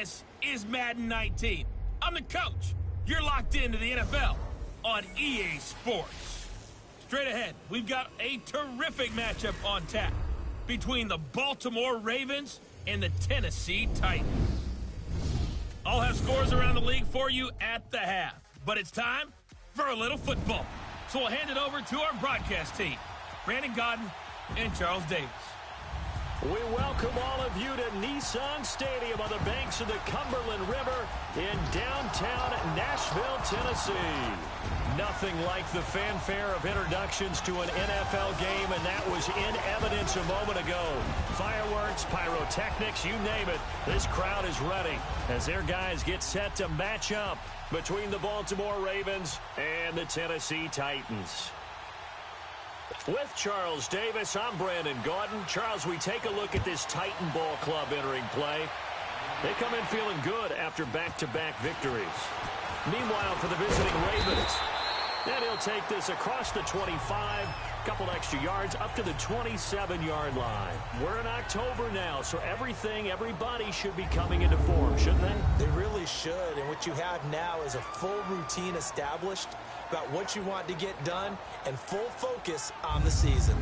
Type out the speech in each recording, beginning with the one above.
This is Madden 19. I'm the coach. You're locked into the NFL on EA Sports. Straight ahead, we've got a terrific matchup on tap between the Baltimore Ravens and the Tennessee Titans. I'll have scores around the league for you at the half, but it's time for a little football. So we'll hand it over to our broadcast team, Brandon Godden and Charles Davis. We welcome all of you to Nissan Stadium on the banks of the Cumberland River in downtown Nashville, Tennessee. Nothing like the fanfare of introductions to an NFL game, and that was in evidence a moment ago. Fireworks, pyrotechnics, you name it. This crowd is ready as their guys get set to match up between the Baltimore Ravens and the Tennessee Titans. With Charles Davis, I'm Brandon Godden. Charles, we take a look at this Titan Ball Club entering play. They come in feeling good after back-to-back victories. Meanwhile, for the visiting Ravens, then he'll take this across the 25, couple extra yards, up to the 27-yard line. We're in October now, so everybody should be coming into form, shouldn't they? They really should, and what you have now is a full routine established about what you want to get done and full focus on the season.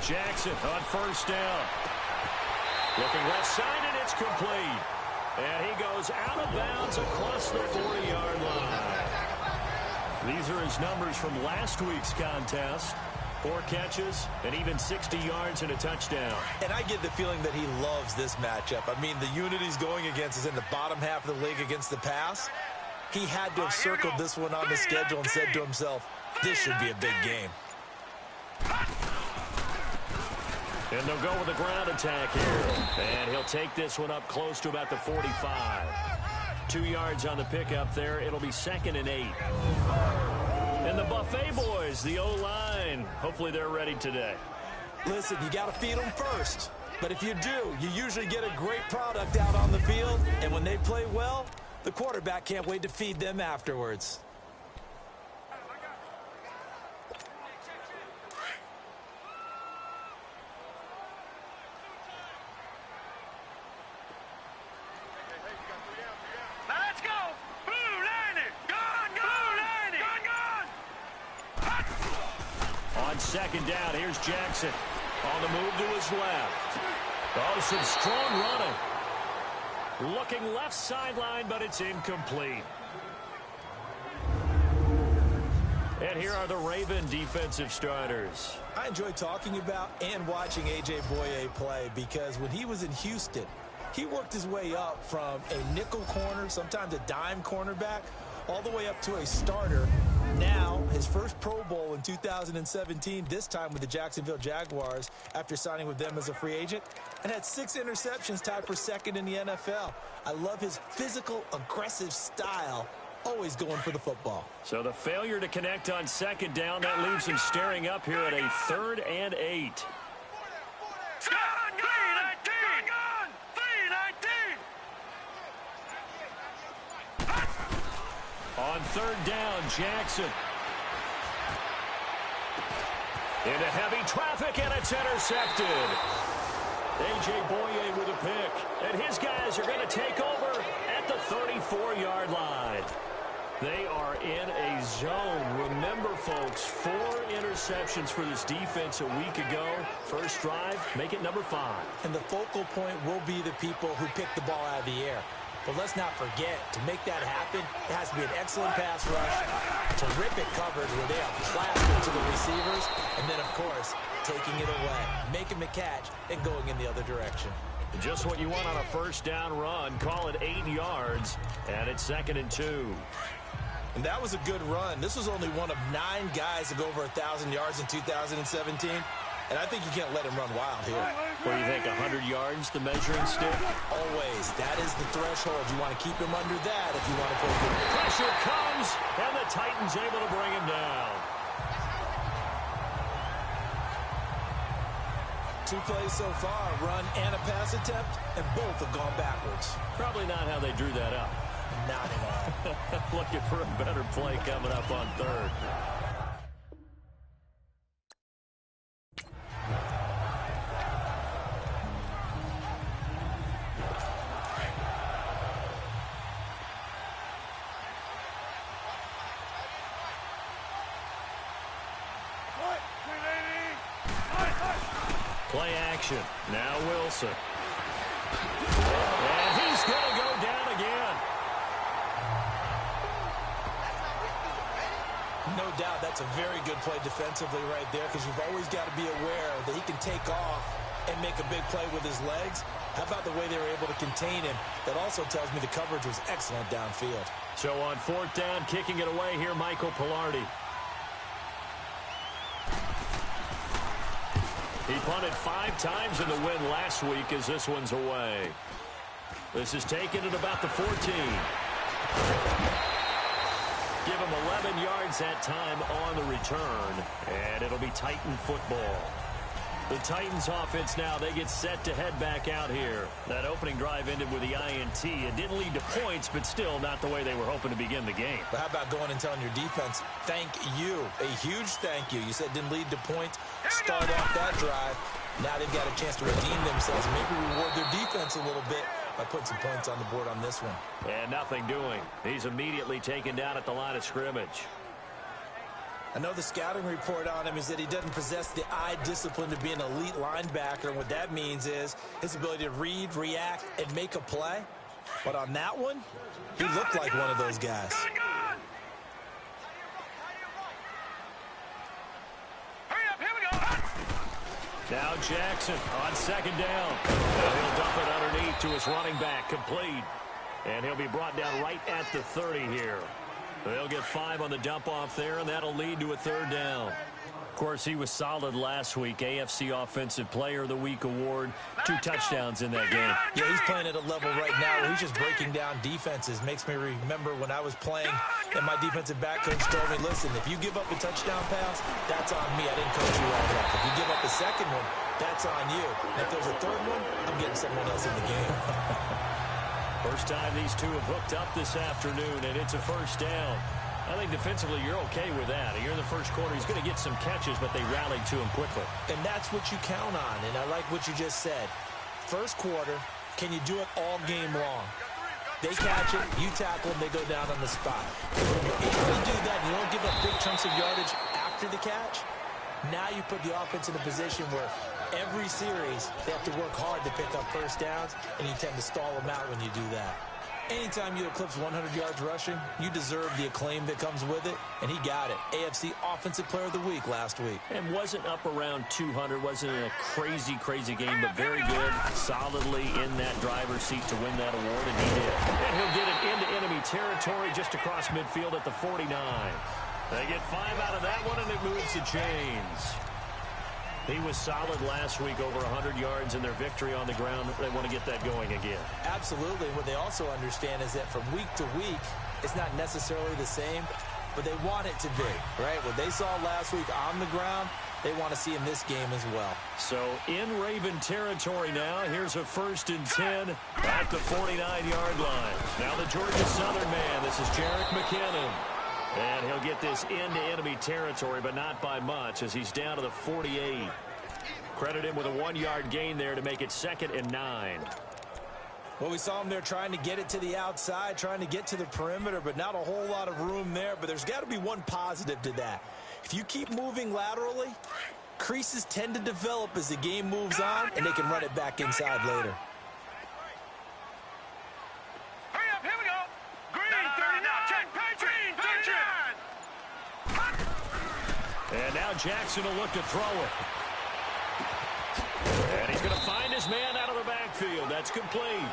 Jackson on first down. Looking left side, and it's complete. And he goes out of bounds across the 40-yard line. These are his numbers from last week's contest. 4 catches and even 60 yards and a touchdown. And I get the feeling that he loves this matchup. I mean, the unit he's going against is in the bottom half of the league against the pass. He had to have circled this one on the schedule and said to himself, this should be a big game. And they'll go with a ground attack here. And he'll take this one up close to about the 45. 2 yards on the pickup there. It'll be 2nd and 8. And the Buffet boys, the O-line, hopefully they're ready today. Listen, you got to feed them first. But if you do, you usually get a great product out on the field. And when they play well, the quarterback can't wait to feed them afterwards. Second down, here's Jackson. On the move to his left. Oh, some strong running. Looking left sideline, but it's incomplete. And here are the Raven defensive starters. I enjoy talking about and watching A.J. Boye play because when he was in Houston, he worked his way up from a nickel corner, sometimes a dime cornerback, all the way up to a starter. Now, his first Pro Bowl in 2017, this time with the Jacksonville Jaguars after signing with them as a free agent, and had 6 interceptions, tied for 2nd in the NFL. I love his physical, aggressive style, always going for the football. So the failure to connect on 2nd down, that leaves him staring up here at a 3rd and 8. On 3rd down, Jackson. Into heavy traffic, and it's intercepted. A.J. Boye with a pick. And his guys are going to take over at the 34-yard line. They are in a zone. Remember, folks, 4 interceptions for this defense a week ago. First drive, make it number 5. And the focal point will be the people who pick the ball out of the air. But let's not forget, to make that happen, it has to be an excellent pass rush, terrific coverage where they are plastered to the receivers, and then, of course, taking it away, making the catch, and going in the other direction. Just what you want on a first down run. Call it 8 yards, and it's 2nd and 2. And that was a good run. This was only one of 9 guys to go over 1,000 yards in 2017. And I think you can't let him run wild here. What do you think, 100 yards, the measuring stick? Always. That is the threshold. You want to keep him under that if you want to play good. Pressure comes, and the Titans able to bring him down. 2 plays so far, run and a pass attempt, and both have gone backwards. Probably not how they drew that up. Not at all. Looking for a better play coming up on third. Play action. Now Wilson. And he's going to go down again. No doubt that's a very good play defensively right there, because you've always got to be aware that he can take off and make a big play with his legs. How about the way they were able to contain him? That also tells me the coverage was excellent downfield. So on 4th down, kicking it away here, Michael Pilardi. He punted 5 times in the win last week as this one's away. This is taken at about the 14. Give him 11 yards that time on the return, and it'll be Titan football. The Titans offense now, they get set to head back out here. That opening drive ended with the INT. It didn't lead to points, but still not the way they were hoping to begin the game. But how about going and telling your defense, thank you, a huge thank you. You said it didn't lead to points. Start off that drive. Now they've got a chance to redeem themselves, maybe reward their defense a little bit by putting some points on the board on this one. And nothing doing. He's immediately taken down at the line of scrimmage. I know the scouting report on him is that he doesn't possess the eye discipline to be an elite linebacker, and what that means is his ability to read, react, and make a play. But on that one, he looked like one of those guys. Now Jackson on 2nd down. And he'll dump it underneath to his running back, complete. And he'll be brought down right at the 30 here. They'll get 5 on the dump off there, and that'll lead to a 3rd down. Of course, he was solid last week. AFC Offensive Player of the Week award. 2 touchdowns in that game. Yeah, he's playing at a level right now where he's just breaking down defenses. Makes me remember when I was playing and my defensive back coach told me, listen, if you give up a touchdown pass, that's on me. I didn't coach you right enough. If you give up a second one, that's on you. And if there's a 3rd one, I'm getting someone else in the game. First time these two have hooked up this afternoon, and it's a 1st down. I think defensively you're okay with that. You're in the first quarter. He's going to get some catches, but they rallied to him quickly. And that's what you count on, and I like what you just said. First quarter, can you do it all game long? They catch it, you tackle them, they go down on the spot. When you're able to do that, and you don't give up big chunks of yardage after the catch, now you put the offense in a position where every series they have to work hard to pick up 1st downs, and you tend to stall them out when you do that. Anytime you eclipse 100 yards rushing, you deserve the acclaim that comes with it, and he got it. AFC Offensive Player of the Week last week. And wasn't up around 200, wasn't a crazy, crazy game, but very good, solidly in that driver's seat to win that award, and he did. And he'll get it into enemy territory just across midfield at the 49. They get 5 out of that one, and it moves the chains. He was solid last week, over 100 yards in their victory on the ground. They want to get that going again. Absolutely. What they also understand is that from week to week, it's not necessarily the same, but they want it to be, right? What they saw last week on the ground, they want to see in this game as well. So in Raven territory now, here's a 1st and 10 at the 49-yard line. Now the Georgia Southern man, this is Jerick McKinnon. And he'll get this into enemy territory, but not by much, as he's down to the 48. Credit him with a 1-yard gain there to make it 2nd and 9. Well, we saw him there trying to get it to the outside, trying to get to the perimeter, but not a whole lot of room there. But there's got to be one positive to that. If you keep moving laterally, creases tend to develop as the game moves on, and they can run it back inside later. And now Jackson will look to throw it. And he's going to find his man out of the backfield. That's complete.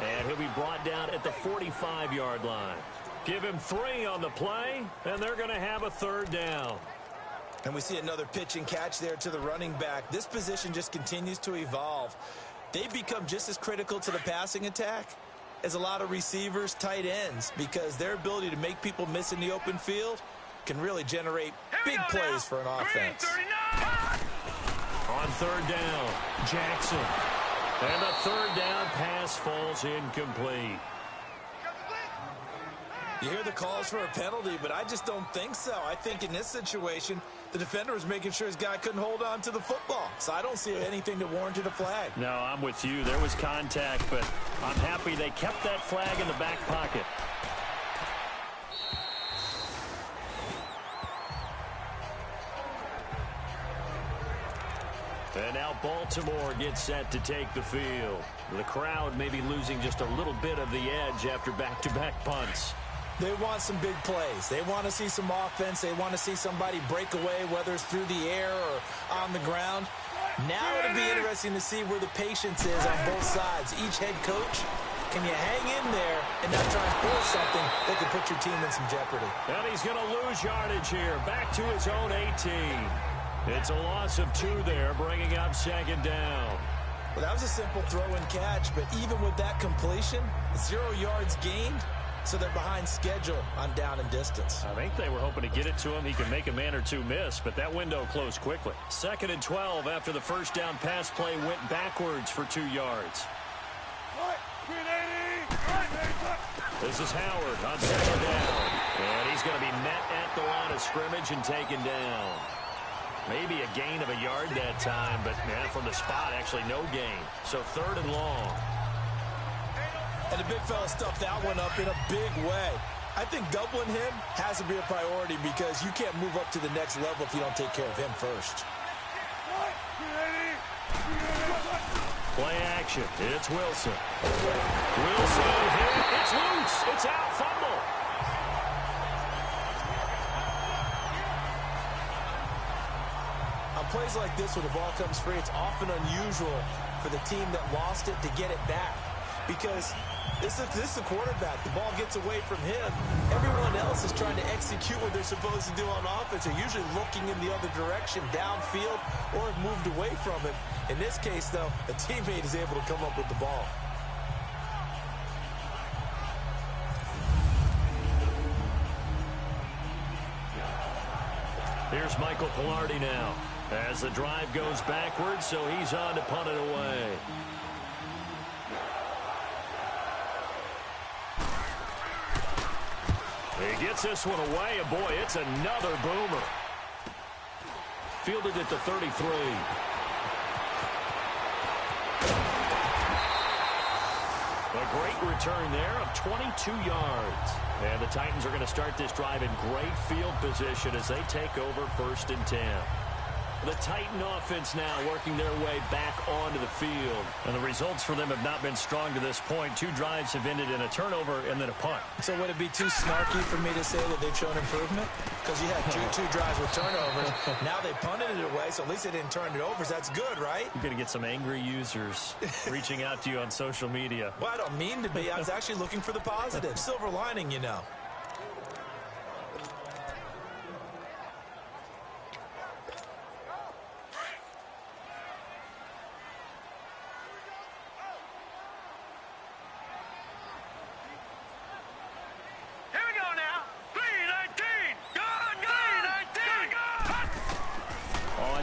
And he'll be brought down at the 45-yard line. Give him 3 on the play, and they're going to have a 3rd down. And we see another pitch and catch there to the running back. This position just continues to evolve. They become just as critical to the passing attack as a lot of receivers, tight ends, because their ability to make people miss in the open field can really generate big plays for an offense. On third down, Jackson. And the third down pass falls incomplete. You hear the calls for a penalty, but I just don't think so. I think in this situation, the defender was making sure his guy couldn't hold on to the football. So I don't see anything that warranted a flag. No, I'm with you. There was contact, but I'm happy they kept that flag in the back pocket. And now Baltimore gets set to take the field. The crowd may be losing just a little bit of the edge after back-to-back punts. They want some big plays. They want to see some offense. They want to see somebody break away, whether it's through the air or on the ground. Now it'll be interesting to see where the patience is on both sides. Each head coach, can you hang in there and not try and force something that could put your team in some jeopardy? And he's going to lose yardage here. Back to his own 18. It's a loss of 2 there, bringing up second down. Well, that was a simple throw and catch, but even with that completion, 0 yards gained, so they're behind schedule on down and distance. I think they were hoping to get it to him. He could make a man or two miss, but that window closed quickly. 2nd and 12 after the first down pass play went backwards for 2 yards. This is Howard on second down. And he's going to be met at the line of scrimmage and taken down. Maybe a gain of a yard that time, but from the spot, actually no gain. So 3rd and long. And the big fella stuffed that one up in a big way. I think doubling him has to be a priority because you can't move up to the next level if you don't take care of him first. Play action. It's Wilson. Wilson hit. It's loose. It's out. Fumble. On plays like this where the ball comes free, it's often unusual for the team that lost it to get it back because this is the quarterback. The ball gets away from him. Everyone else is trying to execute what they're supposed to do on offense. They're usually looking in the other direction, downfield, or have moved away from it. In this case, though, a teammate is able to come up with the ball. Here's Michael Pilardi now as the drive goes backwards, so he's on to punt it away. He gets this one away, and boy, it's another boomer. Fielded at the 33. A great return there of 22 yards. And the Titans are going to start this drive in great field position as they take over 1st and 10. The Titan offense now working their way back onto the field. And the results for them have not been strong to this point. 2 drives have ended in a turnover and then a punt. So would it be too snarky for me to say that they've shown improvement? Because you had two drives with turnovers. Now they punted it away, so at least they didn't turn it over. So that's good, right? You're going to get some angry users reaching out to you on social media. Well, I don't mean to be. I was actually looking for the positive. Silver lining, you know.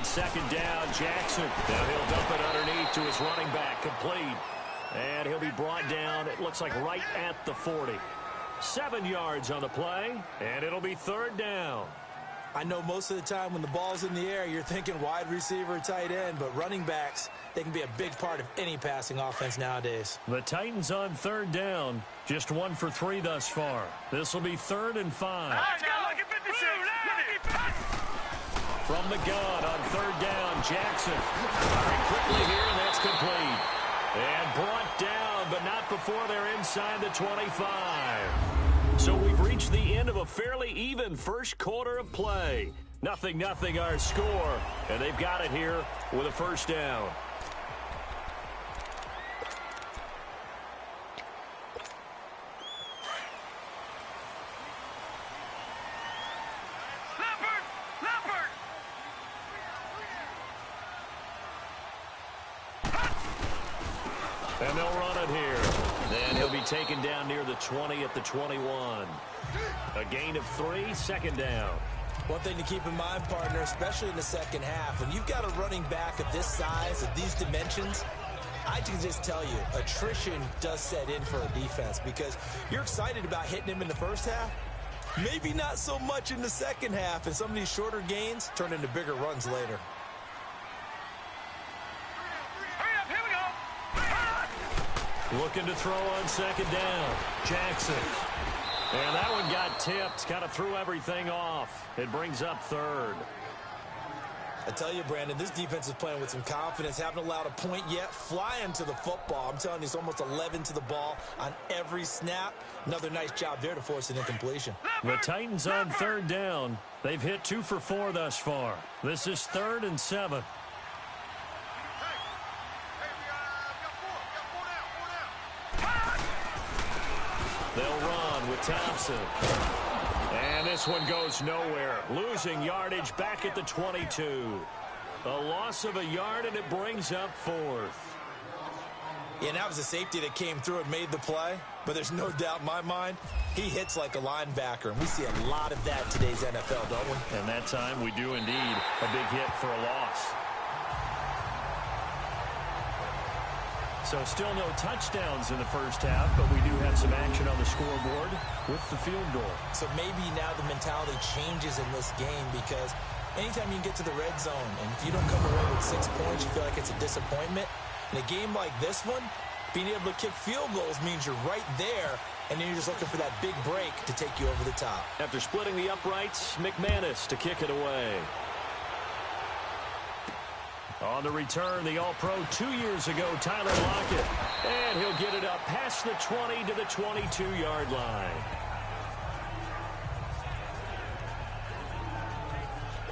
Second down, Jackson. Now he'll dump it underneath to his running back, complete. And he'll be brought down, it looks like right at the 40. 7 yards on the play, and it'll be 3rd down. I know most of the time when the ball's in the air, you're thinking wide receiver, tight end, but running backs, they can be a big part of any passing offense nowadays. The Titans on 3rd down, just 1 for 3 thus far. This will be 3rd and 5. Let's go, look at 56. From the gun on 3rd down, Jackson. Firing quickly here, and that's complete. And brought down, but not before they're inside the 25. So we've reached the end of a fairly even first quarter of play. 0-0 our score, and they've got it here with a 1st down. And they'll run it here. Then he'll be taken down near the 20 at the 21. A gain of 3, 2nd down. One thing to keep in mind, partner, especially in the second half, when you've got a running back of this size, of these dimensions, I can just tell you, attrition does set in for a defense because you're excited about hitting him in the first half. Maybe not so much in the second half, and some of these shorter gains turn into bigger runs later. Looking to throw on 2nd down. Jackson. And that one got tipped. Kind of threw everything off. It brings up 3rd. I tell you, Brandon, this defense is playing with some confidence. Haven't allowed a point yet. Flying to the football. I'm telling you, it's almost 11 to the ball on every snap. Another nice job there to force an incompletion. The Titans on 3rd down. They've hit 2 for 4 thus far. This is 3rd and 7. They'll run with Thompson. And this one goes nowhere. Losing yardage back at the 22. A loss of a yard, and it brings up 4th. Yeah, and that was a safety that came through and made the play. But there's no doubt in my mind, he hits like a linebacker. And we see a lot of that in today's NFL, don't we? And that time we do indeed. A big hit for a loss. So still no touchdowns in the first half, but we do have some action on the scoreboard with the field goal. So maybe now the mentality changes in this game because anytime you can get to the red zone and if you don't come away with 6 points, you feel like it's a disappointment. In a game like this one, being able to kick field goals means you're right there, and then you're just looking for that big break to take you over the top. After splitting the uprights, McManus to kick it away. On the return, the All-Pro 2 years ago, Tyler Lockett. And he'll get it up past the 20 to the 22-yard line.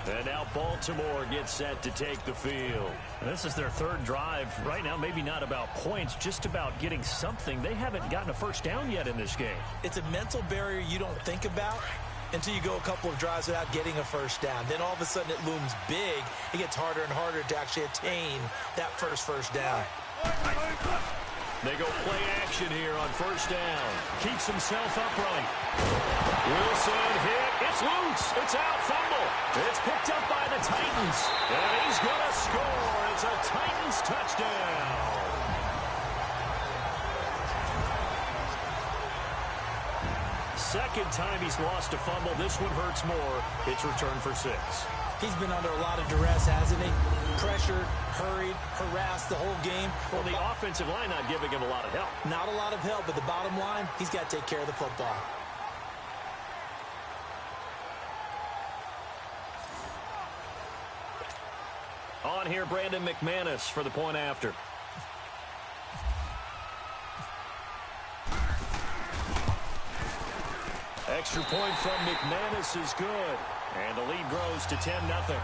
And now Baltimore gets set to take the field. This is their 3rd drive. Right now, maybe not about points, just about getting something. They haven't gotten a first down yet in this game. It's a mental barrier you don't think about until you go a couple of drives without getting a first down. Then all of a sudden it looms big. It gets harder and harder to actually attain that first down. They go play action here on 1st down. Keeps himself upright. Wilson hit. It's loose. It's out. Fumble. It's picked up by the Titans. And he's going to score. It's a Titans touchdown. Second time he's lost a fumble. This one hurts more. It's returned for 6. He's been under a lot of duress, hasn't he? Pressured, hurried, harassed the whole game. Well, the offensive line not giving him a lot of help. Not a lot of help, but the bottom line, he's got to take care of the football. On here, Brandon McManus for the point after. Extra point from McManus is good. And the lead grows to 10-0.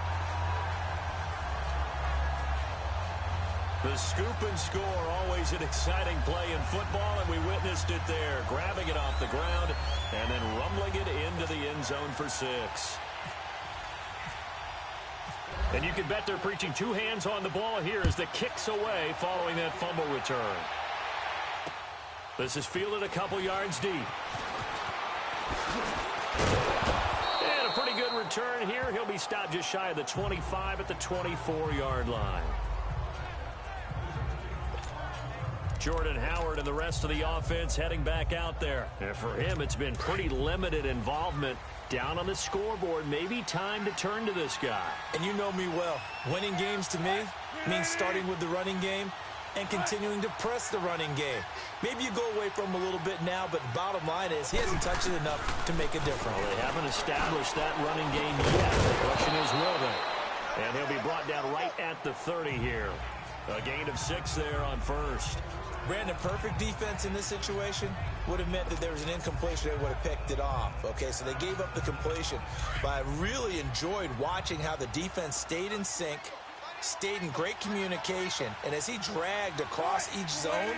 The scoop and score, always an exciting play in football, and we witnessed it there. Grabbing it off the ground and then rumbling it into the end zone for 6. And you can bet they're preaching 2 hands on the ball here as the kick's away following that fumble return. This is fielded a couple yards deep. And a pretty good return here. He'll be stopped just shy of the 25 at the 24-yard line. Jordan Howard and the rest of the offense heading back out there. And for him, it's been pretty limited involvement. Down on the scoreboard, maybe time to turn to this guy. And you know me well. Winning games to me means starting with the running game and continuing to press the running game. Maybe you go away from him a little bit now, but the bottom line is he hasn't touched it enough to make a difference. Well, they haven't established that running game yet. The question is, will they? And he'll be brought down right at the 30 here. A gain of 6 there on 1st. Brandon, perfect defense in this situation would have meant that there was an incompletion. They would have picked it off. Okay, so they gave up the completion. But I really enjoyed watching how the defense stayed in sync, stayed in great communication. And as he dragged across each zone,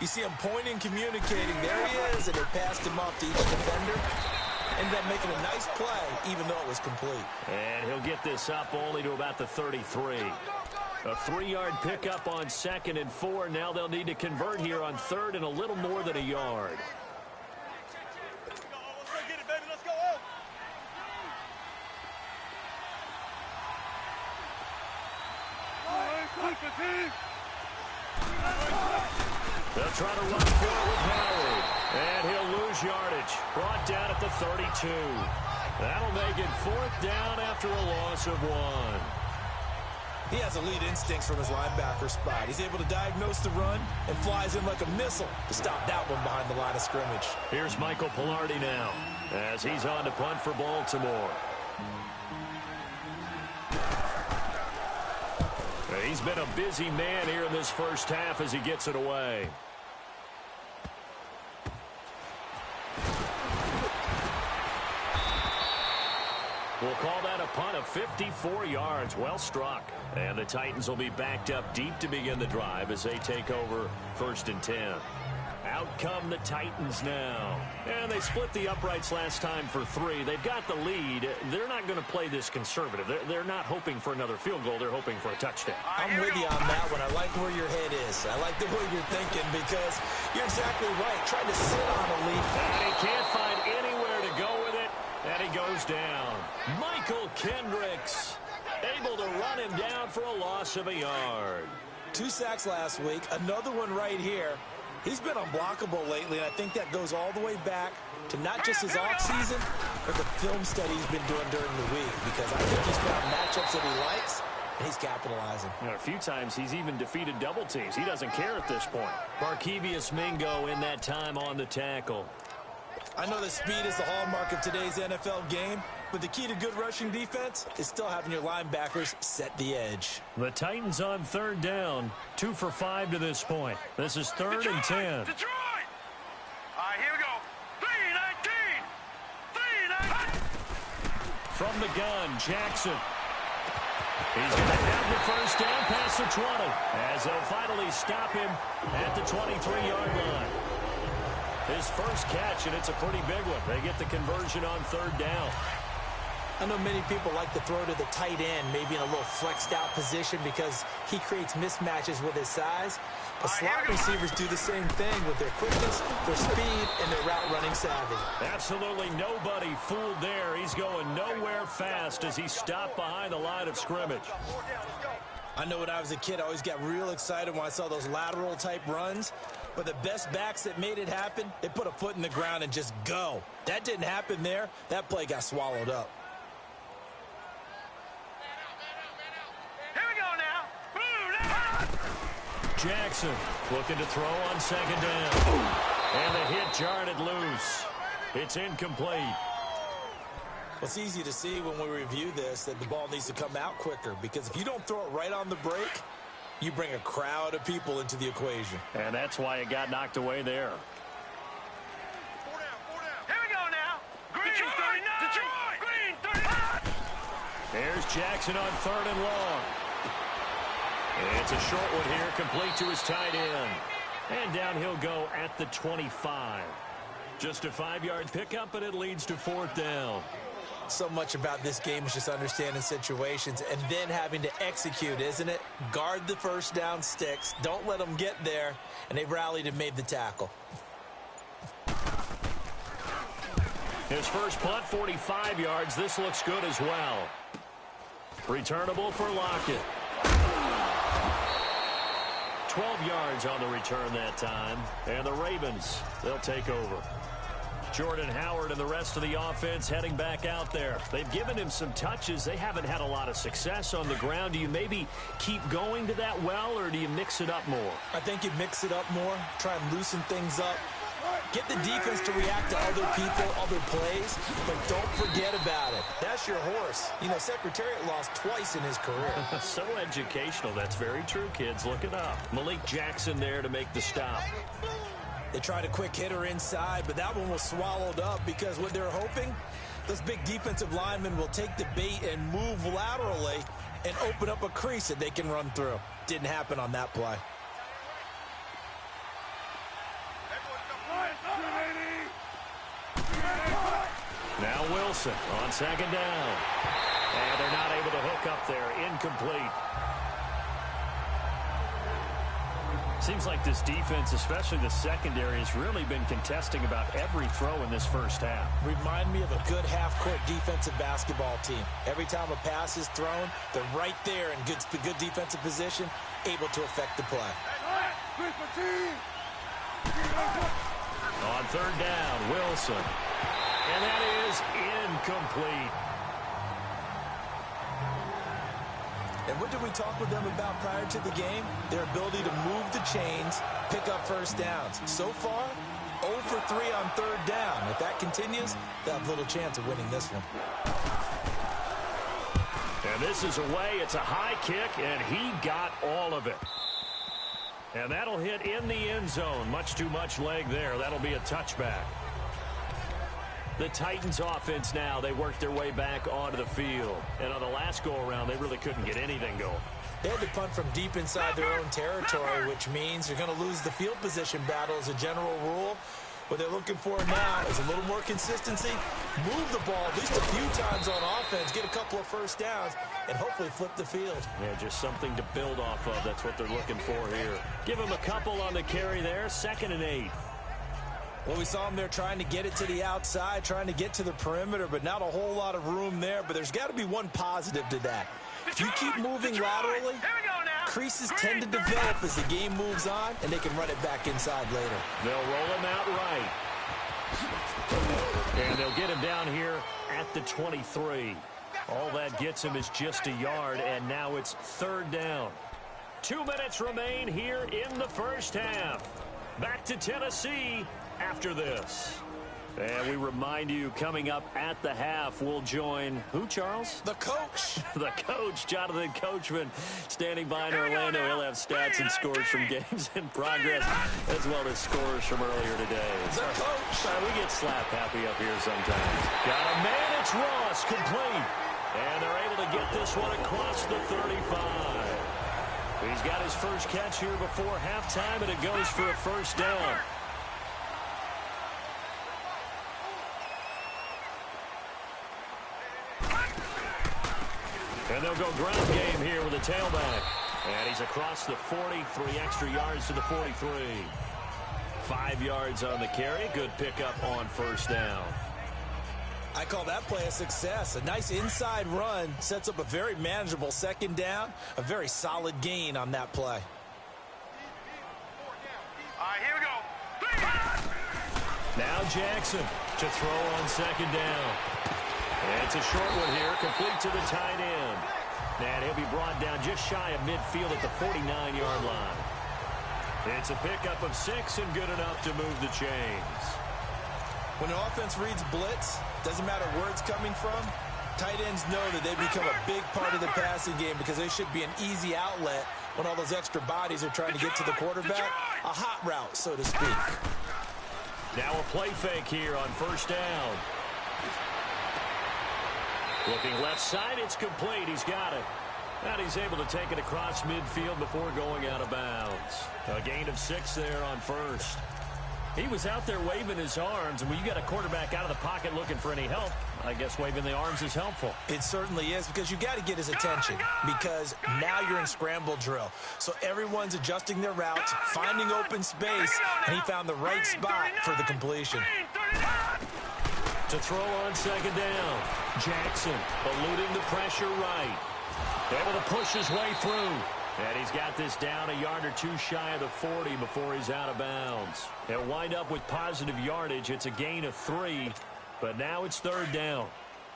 you see him pointing, communicating. There he is, and they passed him off to each defender. Ended up making a nice play, even though it was complete. And he'll get this up only to about the 33. A 3-yard pickup on 2nd and 4. Now they'll need to convert here on 3rd and a little more than a yard. They'll try to run for it with Howard. And he'll lose yardage. Brought down at the 32. That'll make it 4th down after a loss of 1. He has elite instincts from his linebacker spot. He's able to diagnose the run and flies in like a missile to stop that one behind the line of scrimmage. Here's Michael Pilardi now as he's on to punt for Baltimore. He's been a busy man here in this first half as he gets it away. We'll call that a punt of 54 yards. Well struck. And the Titans will be backed up deep to begin the drive as they take over 1st and 10. Out come the Titans now. And they split the uprights last time for 3. They've got the lead. They're not going to play this conservative. They're not hoping for another field goal. They're hoping for a touchdown. I'm with you on that one. I like where your head is. I like the way you're thinking because you're exactly right. Trying to sit on a lead. And he can't find anywhere to go with it. And he goes down. Michael Kendricks able to run him down for a loss of a yard. 2 sacks last week. Another one right here. He's been unblockable lately, and I think that goes all the way back to not just his offseason, but the film study he's been doing during the week, because I think he's found matchups that he likes, and he's capitalizing. You know, a few times he's even defeated double teams. He doesn't care at this point. Markevious Mingo in that time on the tackle. I know that speed is the hallmark of today's NFL game, but the key to good rushing defense is still having your linebackers set the edge. The Titans on 3rd down, 2 for 5 to this point. This is 3rd and 10. Detroit! All right, here we go. 3-19! 3-19! From the gun, Jackson. He's going to have the 1st down past the 20 as they'll finally stop him at the 23-yard line. His first catch, and it's a pretty big one. They get the conversion on 3rd down. I know many people like to throw to the tight end, maybe in a little flexed out position because he creates mismatches with his size. But slot receivers do the same thing with their quickness, their speed, and their route running savvy. Absolutely nobody fooled there. He's going nowhere fast as he stopped behind the line of scrimmage. I know when I was a kid, I always got real excited when I saw those lateral type runs. But the best backs that made it happen, they put a foot in the ground and just go. That didn't happen there. That play got swallowed up. Here we go now. Jackson looking to throw on 2nd down. And the hit jarred it loose. It's incomplete. Well, it's easy to see when we review this that the ball needs to come out quicker, because if you don't throw it right on the break, you bring a crowd of people into the equation. And that's why it got knocked away there. 4 down. Here we go now. Green Detroit, 39. Detroit. Green 39. There's Jackson on 3rd and long. And it's a short one here, complete to his tight end. And down he'll go at the 25. Just a 5-yard pickup, and it leads to 4th down. So much about this game is just understanding situations and then having to execute, isn't it? Guard the 1st down sticks. Don't let them get there. And they rallied and made the tackle. His first punt, 45 yards. This looks good as well. Returnable for Lockett. 12 yards on the return that time. And the Ravens, they'll take over. Jordan Howard and the rest of the offense heading back out there. They've given him some touches. They haven't had a lot of success on the ground. Do you maybe keep going to that well, or do you mix it up more? I think you mix it up more, try and loosen things up. Get the defense to react to other people, other plays, but don't forget about it. That's your horse. You know, Secretariat lost twice in his career. So educational. That's very true, kids. Look it up. Malik Jackson there to make the stop. They tried a quick hitter inside, but that one was swallowed up because what they're hoping, those big defensive linemen will take the bait and move laterally and open up a crease that they can run through. Didn't happen on that play. Now Wilson on 2nd down. And they're not able to hook up there. Incomplete. Seems like this defense, especially the secondary, has really been contesting about every throw in this first half. Remind me of a good half-court defensive basketball team. Every time a pass is thrown, they're right there in good defensive position, able to affect the play. On third down, Wilson. And that is incomplete. And what did we talk with them about prior to the game? Their ability to move the chains, pick up first downs. So far, 0 for 3 on third down. If that continues, they'll have little chance of winning this one. And this is away. It's a high kick, and he got all of it. And that'll hit in the end zone. Much too much leg there. That'll be a touchback. The Titans offense now, they worked their way back onto the field. And on the last go-around, they really couldn't get anything going. They had to punt from deep inside their own territory, which means you're going to lose the field position battle as a general rule. What they're looking for now is a little more consistency, move the ball at least a few times on offense, get a couple of first downs, and hopefully flip the field. Yeah, just something to build off of. That's what they're looking for here. Give them a couple on the carry there, 2nd and 8. Well, we saw them there trying to get it to the outside, trying to get to the perimeter, but not a whole lot of room there. But there's got to be one positive to that. If you keep moving laterally, creases tend to develop as the game moves on, and they can run it back inside later. They'll roll him out right. And they'll get him down here at the 23. All that gets him is just a yard, and now it's third down. 2 minutes remain here in the first half. Back to Tennessee after this. And we remind you, coming up at the half, we'll join who, Charles? The coach. The coach, Jonathan Coachman, standing by in Orlando. He'll have stats and scores from games in progress, as well as scores from earlier today. The coach. We get slap happy up here sometimes. Got a man, it's Ross, complete. And they're able to get this one across the 35. He's got his first catch here before halftime, and it goes for a first down. And they'll go ground game here with a tailback. And he's across the 40, 3 extra yards to the 43. 5 yards on the carry. Good pickup on first down. I call that play a success. A nice inside run sets up a very manageable second down. A very solid gain on that play. All right, here we go. Now Jackson to throw on second down. And it's a short one here, complete to the tight end. And he'll be brought down just shy of midfield at the 49-yard line. It's a pickup of 6 and good enough to move the chains. When an offense reads blitz, doesn't matter where it's coming from, tight ends know that they become a big part of the passing game because they should be an easy outlet when all those extra bodies are trying to get to the quarterback. A hot route, so to speak. Now a play fake here on first down. Looking left side, it's complete. He's got it. And he's able to take it across midfield before going out of bounds. A gain of 6 there on first. He was out there waving his arms, and when you got a quarterback out of the pocket looking for any help, I guess waving the arms is helpful. It certainly is, because you got to get his attention, because now you're in scramble drill. So everyone's adjusting their routes, finding open space, and he found the right spot for the completion. To throw on second down, Jackson eluding the pressure right. Able to push his way through. And he's got this down a yard or two shy of the 40 before he's out of bounds. He'll wind up with positive yardage. It's a gain of 3, but now it's third down.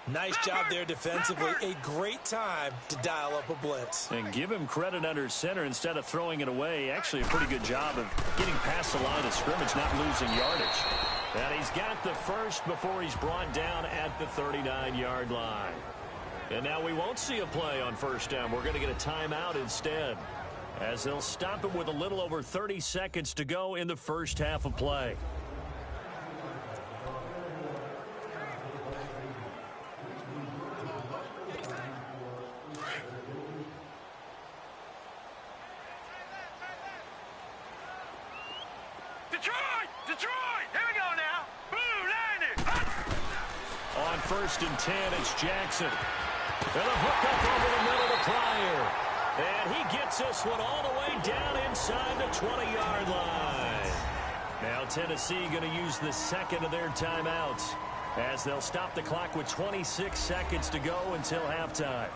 Nice job there defensively. A great time to dial up a blitz. And give him credit under center instead of throwing it away. Actually a pretty good job of getting past the line of scrimmage, not losing yardage. And he's got the first before he's brought down at the 39-yard line. And now we won't see a play on first down. We're going to get a timeout instead, as they'll stop him with a little over 30 seconds to go in the first half of play. Detroit! Here we go now! Blue Lightning! On 1st and 10, it's Jackson. And a hook up over the middle to Pryor. And he gets this one all the way down inside the 20-yard line. Now Tennessee going to use the second of their timeouts as they'll stop the clock with 26 seconds to go until halftime.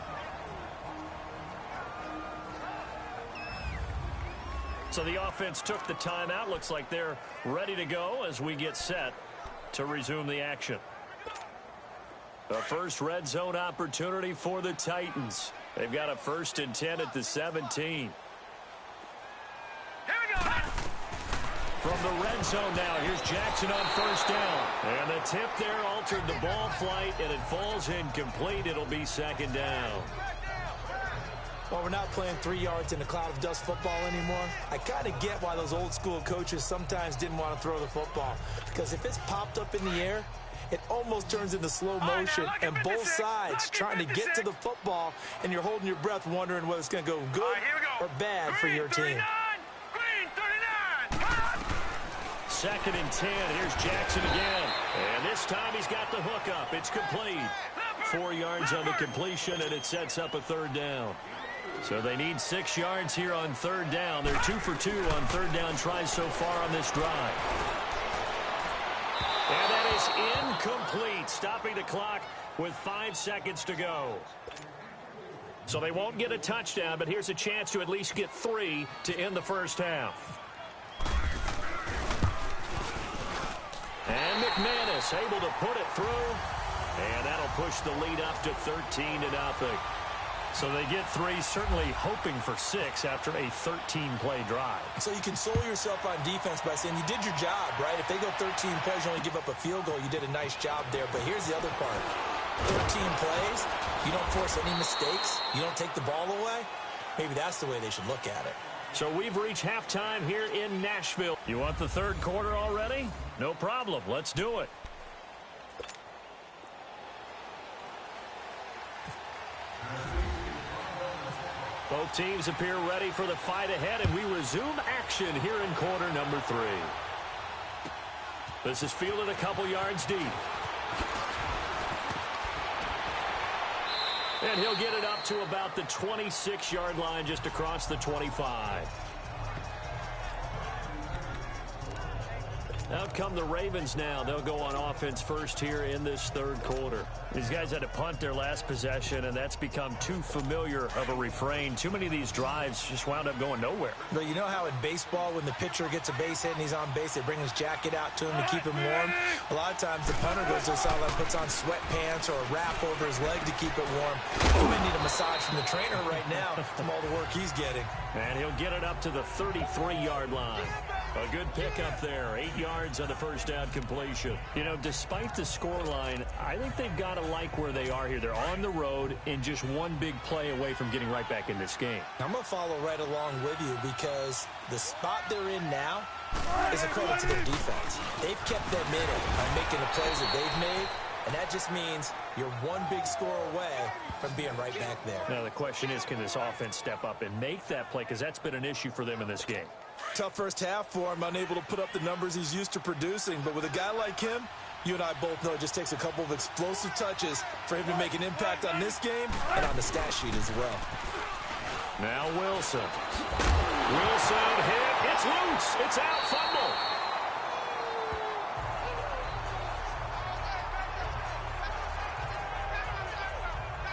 So the offense took the timeout. Looks like they're ready to go as we get set to resume the action. The first red zone opportunity for the Titans. They've got a 1st and 10 at the 17. Here we go. From the red zone now, here's Jackson on 1st down. And the tip there altered the ball flight, and it falls incomplete. It'll be 2nd down. Well, we're not playing 3 yards in a cloud of dust football anymore. I kind of get why those old school coaches sometimes didn't want to throw the football. Because if it's popped up in the air, it almost turns into slow motion, and both sides trying to get to the football, and you're holding your breath wondering whether it's going to go good or bad for your team. Green 39. 2nd and 10. Here's Jackson again. And this time he's got the hook up. It's complete. 4 yards on the completion, and it sets up a 3rd down. So they need 6 yards here on 3rd down. They're 2 for 2 on 3rd down tries so far on this drive. And that is incomplete, stopping the clock with 5 seconds to go. So they won't get a touchdown, but here's a chance to at least get 3 to end the first half. And McManus able to put it through, and that'll push the lead up to 13-0. So they get 3, certainly hoping for 6 after a 13-play drive. So you console yourself on defense by saying you did your job, right? If they go 13 plays, you only give up a field goal, you did a nice job there. But here's the other part. 13 plays, you don't force any mistakes, you don't take the ball away. Maybe that's the way they should look at it. So we've reached halftime here in Nashville. You want the 3rd quarter already? No problem. Let's do it. Both teams appear ready for the fight ahead, and we resume action here in quarter number 3. This is fielded a couple yards deep. And he'll get it up to about the 26-yard line, just across the 25. Out come the Ravens now. They'll go on offense first here in this 3rd quarter. These guys had to punt their last possession, and that's become too familiar of a refrain. Too many of these drives just wound up going nowhere. But you know how in baseball, when the pitcher gets a base hit and he's on base, they bring his jacket out to him to keep him warm? A lot of times the punter goes to the sideline, puts on sweatpants or a wrap over his leg to keep it warm. He may need a massage from the trainer right now from all the work he's getting. And he'll get it up to the 33-yard line. A good pickup there. 8 yards on the first down completion. You know, despite the scoreline, I think they've got to like where they are here. They're on the road and just one big play away from getting right back in this game. I'm going to follow right along with you because the spot they're in now is a credit to their defense. They've kept them in it by making the plays that they've made, and that just means you're one big score away from being right back there. Now, the question is, can this offense step up and make that play? Because that's been an issue for them in this game. Tough first half for him, unable to put up the numbers he's used to producing. But with a guy like him, you and I both know it just takes a couple of explosive touches for him to make an impact on this game and on the stat sheet as well. Now Wilson. Wilson hit. It's loose. It's out. Fumble.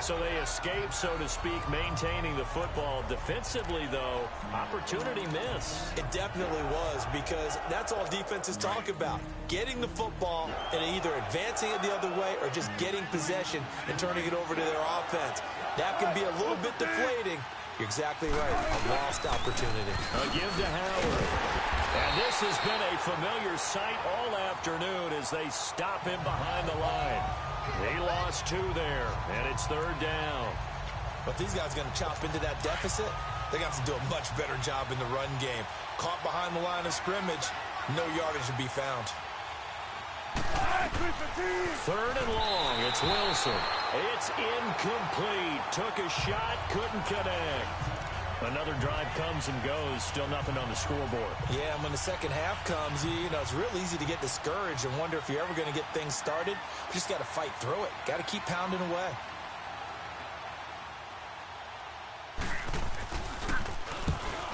So they escape, so to speak, maintaining the football. Defensively, though, opportunity miss. It definitely was, because that's all defenses talk about. Getting the football and either advancing it the other way or just getting possession and turning it over to their offense. That can be a little bit deflating. You're exactly right. A lost opportunity. A give to Howard. And this has been a familiar sight all afternoon as they stop him behind the line. He lost 2 there, and it's 3rd down. But these guys are going to chop into that deficit. They're going to have to do a much better job in the run game. Caught behind the line of scrimmage, no yardage to be found. 3rd and long. It's Wilson. It's incomplete. Took a shot, couldn't connect. Another drive comes and goes. Still nothing on the scoreboard. Yeah, and when the second half comes, you know, it's real easy to get discouraged and wonder if you're ever going to get things started. You just got to fight through it. Got to keep pounding away.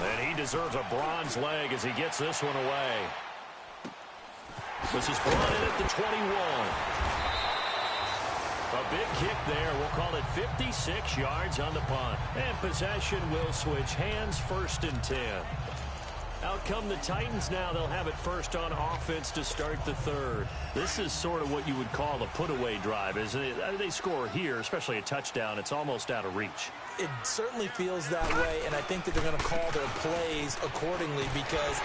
And he deserves a bronze leg as he gets this one away. This is brought in at the 21. A big kick there. We'll call it 56 yards on the punt. And possession will switch hands, 1st and 10. Out come the Titans now. They'll have it first on offense to start the 3rd. This is sort of what you would call a put-away drive, isn't it? They score here, especially a touchdown. It's almost out of reach. It certainly feels that way, and I think that they're going to call their plays accordingly because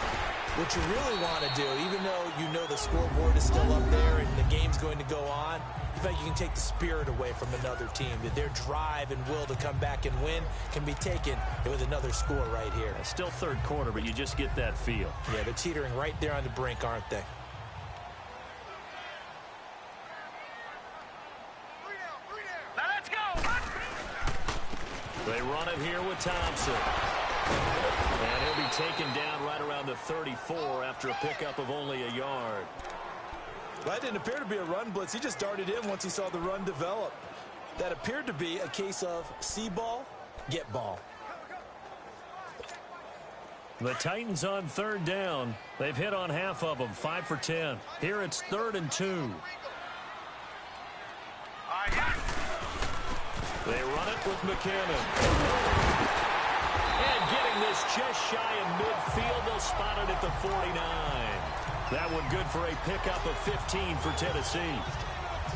what you really want to do, even though you know the scoreboard is still up there and the game's going to go on, you feel like you can take the spirit away from another team, that their drive and will to come back and win can be taken with another score right here. Still 3rd quarter, but you just get that feel. Yeah, they're teetering right there on the brink, aren't they? Now let's go. They run it here with Thompson. And he'll be taken down right around the 34 after a pickup of only a yard. That didn't appear to be a run blitz. He just darted in once he saw the run develop. That appeared to be a case of see ball, get ball. The Titans on 3rd down. They've hit on half of them, 5 for 10. Here it's 3rd and 2. They run it with McKinnon. And getting this just shy of midfield, they'll spot it at the 49. That one good for a pickup of 15 for Tennessee.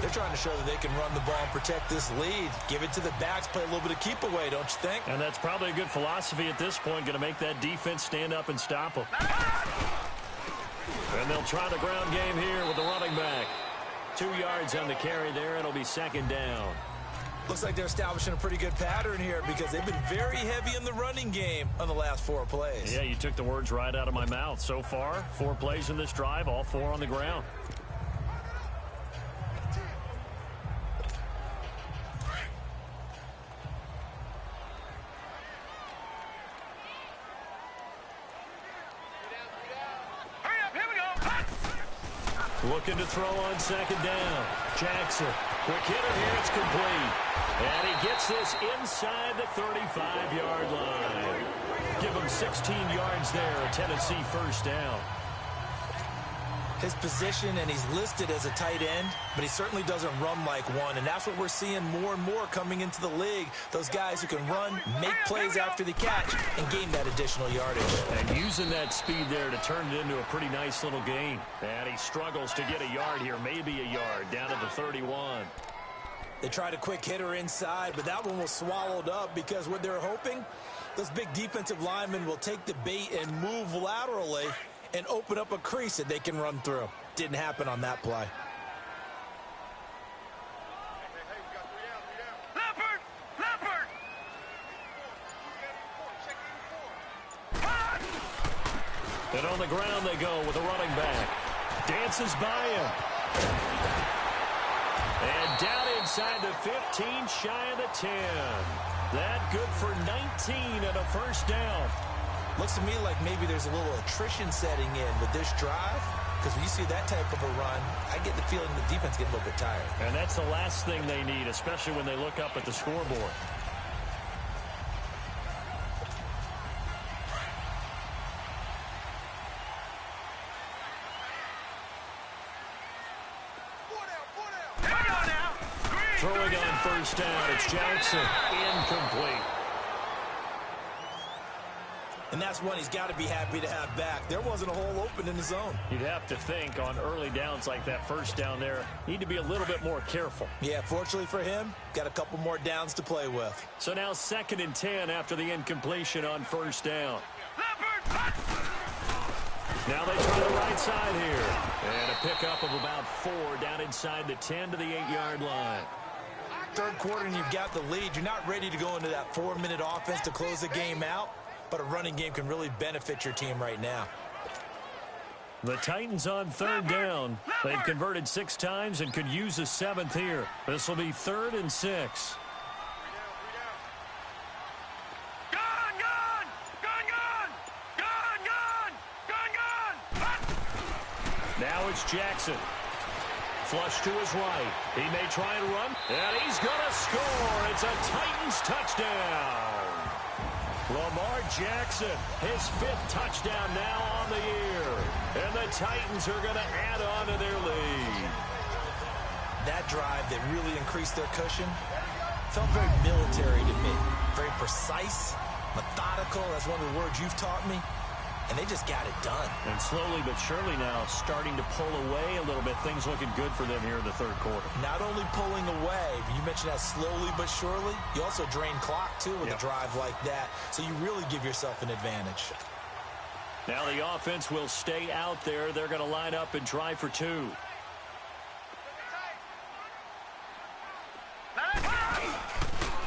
They're trying to show that they can run the ball and protect this lead. Give it to the backs, play a little bit of keep away, don't you think? And that's probably a good philosophy at this point, going to make that defense stand up and stop them. And they'll try the ground game here with the running back. 2 yards on the carry there. It'll be 2nd down. Looks like they're establishing a pretty good pattern here because they've been very heavy in the running game on the last 4 plays. Yeah, you took the words right out of my mouth. So far, 4 plays in this drive, all 4 on the ground. Looking to throw on 2nd down. Jackson, quick hitter here, it's complete. And he gets this inside the 35-yard line. Give him 16 yards there, a Tennessee 1st down. His position, and he's listed as a tight end, but he certainly doesn't run like one, and that's what we're seeing more and more coming into the league. Those guys who can run, make plays after the catch, and gain that additional yardage. And using that speed there to turn it into a pretty nice little gain. And he struggles to get a yard here, maybe a yard, down to the 31. They tried a quick hitter inside, but that one was swallowed up because what they're hoping, those big defensive linemen will take the bait and move laterally and open up a crease that they can run through. Didn't happen on that play. Leopard! And on the ground they go with a running back. Dances by him. And down inside the 15, shy of the 10. That good for 19 and a 1st down. Looks to me like maybe there's a little attrition setting in with this drive, because when you see that type of a run, I get the feeling the defense gets a little bit tired. And that's the last thing they need, especially when they look up at the scoreboard. Throwing on 1st down, it's Jackson. Incomplete. And that's one he's got to be happy to have back. There wasn't a hole open in the zone. You'd have to think on early downs like that 1st down there, need to be a little bit more careful. Yeah, fortunately for him, got a couple more downs to play with. So now 2nd and 10 after the incompletion on 1st down. Now they try the right side here. And a pickup of about 4 down inside the 10 to the 8-yard line. 3rd quarter and you've got the lead. You're not ready to go into that 4-minute offense to close the game out, but a running game can really benefit your team right now. The Titans on 3rd down. They've converted 6 times and could use a 7th here. This will be 3rd and 6. Now it's Jackson. Flush to his right. He may try and run. And he's going to score. It's a Titans touchdown. Lamar Jackson, his 5th touchdown now on the year. And the Titans are going to add on to their lead. That drive that really increased their cushion felt very military to me. Very precise, methodical. That's one of the words you've taught me. And they just got it done. And slowly but surely now starting to pull away a little bit. Things looking good for them here in the 3rd quarter. Not only pulling away, but you mentioned that slowly but surely. You also drain clock, too, with a drive like that. So you really give yourself an advantage. Now the offense will stay out there. They're going to line up and try for 2.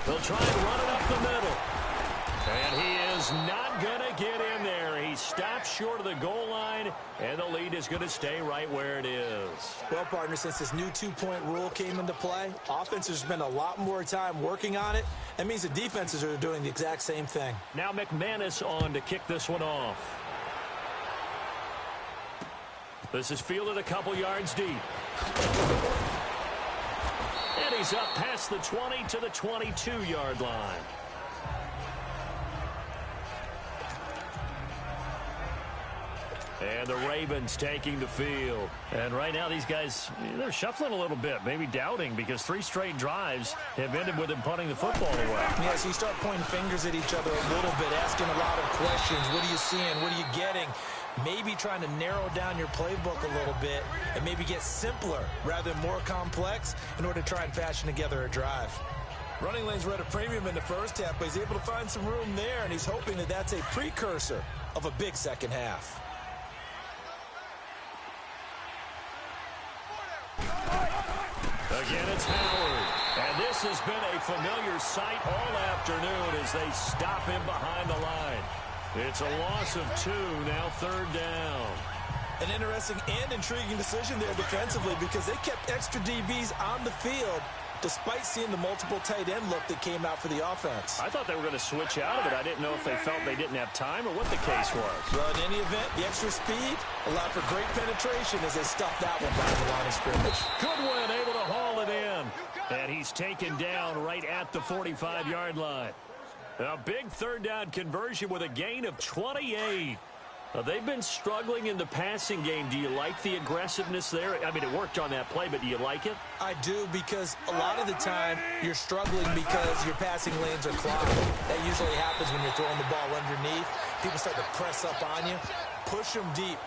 They'll try and run it up the middle. And he is not going to get in there. He stops short of the goal line, and the lead is going to stay right where it is. Well, partner, since this new 2-point rule came into play, offenses spend a lot more time working on it. That means the defenses are doing the exact same thing. Now McManus on to kick this one off. This is fielded a couple yards deep. And he's up past the 20 to the 22-yard line. And the Ravens taking the field. And right now these guys, they're shuffling a little bit, maybe doubting, because 3 straight drives have ended with them punting the football away. Yeah, so you start pointing fingers at each other a little bit, asking a lot of questions. What are you seeing? What are you getting? Maybe trying to narrow down your playbook a little bit and maybe get simpler rather than more complex in order to try and fashion together a drive. Running lanes were at a premium in the first half, but he's able to find some room there, and he's hoping that that's a precursor of a big second half. Again, it's Howard. And this has been a familiar sight all afternoon as they stop him behind the line. It's a loss of 2, now 3rd down. An interesting and intriguing decision there defensively because they kept extra DBs on the field despite seeing the multiple tight end look that came out for the offense. I thought they were going to switch out of it. I didn't know if they felt they didn't have time or what the case was. Well, in any event, the extra speed allowed for great penetration as they stuffed that one by the line of scrimmage. Goodwin able to haul it in. And he's taken down right at the 45-yard line. A big 3rd down conversion with a gain of 28. They've been struggling in the passing game. Do you like the aggressiveness there? I mean, it worked on that play, but do you like it? I do, because a lot of the time you're struggling because your passing lanes are clogged. That usually happens when you're throwing the ball underneath. People start to press up on you. Push them deep.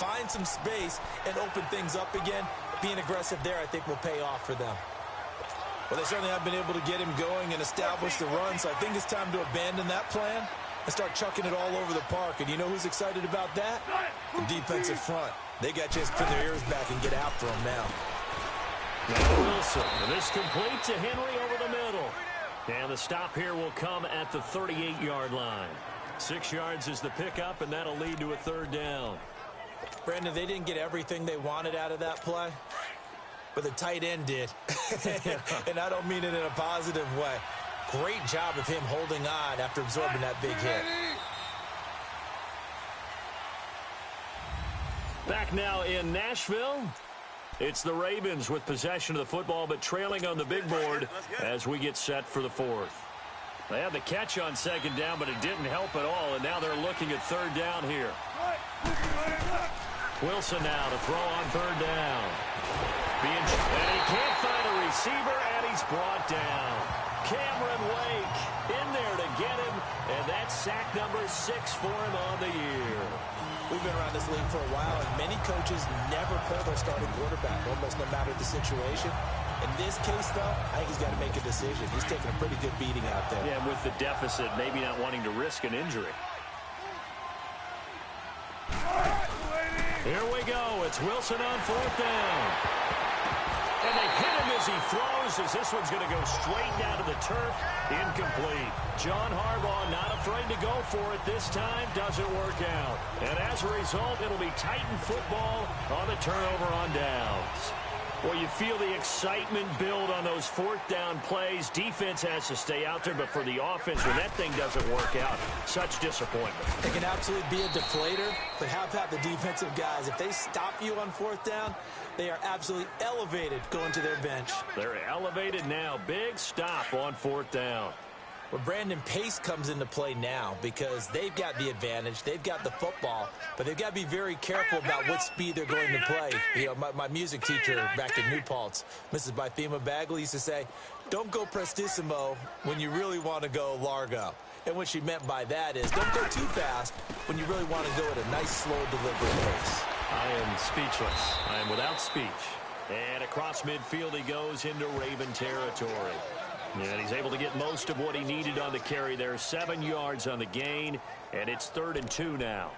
Find some space and open things up again. Being aggressive there, I think, will pay off for them. Well, they certainly have been able to get him going and establish the run, so I think it's time to abandon that plan and start chucking it all over the park. And you know who's excited about that? The defensive front. They got to just pin their ears back and get after him now. Now Wilson, and this complete to Henry over the middle. And the stop here will come at the 38-yard line. 6 yards is the pickup, and that'll lead to a 3rd down. Brandon, they didn't get everything they wanted out of that play, but the tight end did. And I don't mean it in a positive way. Great job of him holding on after absorbing that big hit. Back now in Nashville. It's the Ravens with possession of the football, but trailing on the big board as we get set for the 4th. They had the catch on 2nd down, but it didn't help at all, and now they're looking at 3rd down here. Wilson now to throw on 3rd down. And he can't find a receiver, and he's brought down. Cameron Wake in there to get him, and that's sack number 6 for him on the year. We've been around this league for a while, and many coaches never pull their starting quarterback, almost no matter the situation. In this case, though, I think he's got to make a decision. He's taking a pretty good beating out there. Yeah, with the deficit, maybe not wanting to risk an injury. Here we go. It's Wilson on 4th down. And they hit him as he throws, as this one's going to go straight down to the turf. Incomplete. John Harbaugh not afraid to go for it this time. Doesn't work out. And as a result, it'll be Titan football on the turnover on downs. Well, you feel the excitement build on those 4th down plays. Defense has to stay out there, but for the offense, when that thing doesn't work out, such disappointment. It can absolutely be a deflator, but how about the defensive guys? If they stop you on 4th down, they are absolutely elevated going to their bench. They're elevated now. Big stop on 4th down. Well, Brandon, pace comes into play now because they've got the advantage. They've got the football, but they've got to be very careful about what speed they're going to play. You know, my music teacher back in New Paltz, Mrs. Bythema Bagley, used to say, don't go prestissimo when you really want to go largo. And what she meant by that is don't go too fast when you really want to go at a nice, slow, deliberate pace. I am speechless. I am without speech. And across midfield he goes into Raven territory. And he's able to get most of what he needed on the carry there. 7 yards on the gain, and it's 3rd and 2 now.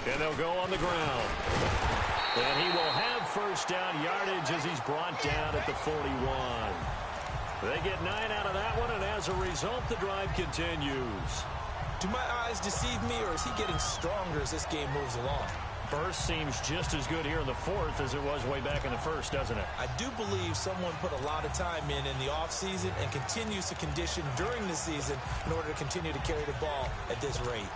And they'll go on the ground. And he will have first down yardage as he's brought down at the 41. They get 9 out of that one, and as a result, the drive continues. Do my eyes deceive me, or is he getting stronger as this game moves along? Burst seems just as good here in the 4th as it was way back in the 1st, doesn't it? I do believe someone put a lot of time in the offseason and continues to condition during the season in order to continue to carry the ball at this rate.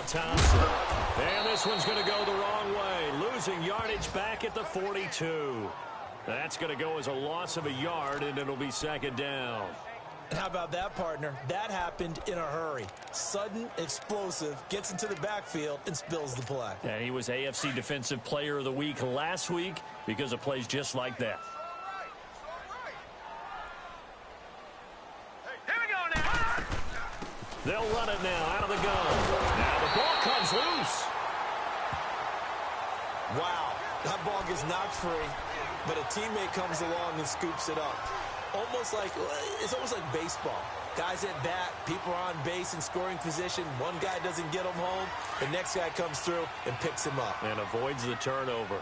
Thompson. And this one's going to go the wrong way. Losing yardage back at the 42. That's going to go as a loss of a yard, and it'll be 2nd down. And how about that, partner? That happened in a hurry. Sudden, explosive, gets into the backfield, and spills the play. And he was AFC Defensive Player of the Week last week because of plays just like that. They'll run it now out of the gun. Now the ball comes loose. Wow, that ball gets knocked free, but a teammate comes along and scoops it up. It's almost like baseball. Guys at bat, people are on base in scoring position. One guy doesn't get him home. The next guy comes through and picks him up. And avoids the turnover.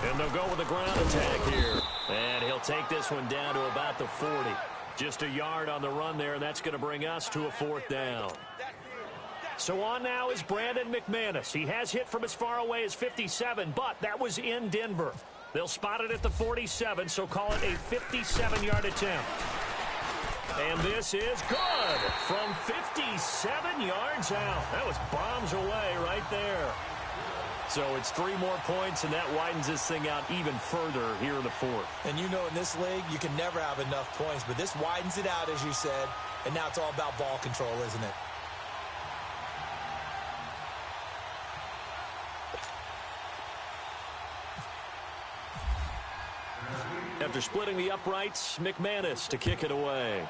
And they'll go with a ground attack here. And he'll take this one down to about the 40. Just a yard on the run there, and that's going to bring us to a 4th down. So on now is Brandon McManus. He has hit from as far away as 57, but that was in Denver. They'll spot it at the 47, so call it a 57-yard attempt. And this is good from 57 yards out. That was bombs away right there. So it's 3 more points, and that widens this thing out even further here in the 4th. And you know in this league, you can never have enough points, but this widens it out, as you said, and now it's all about ball control, isn't it? After splitting the uprights, McManus to kick it away.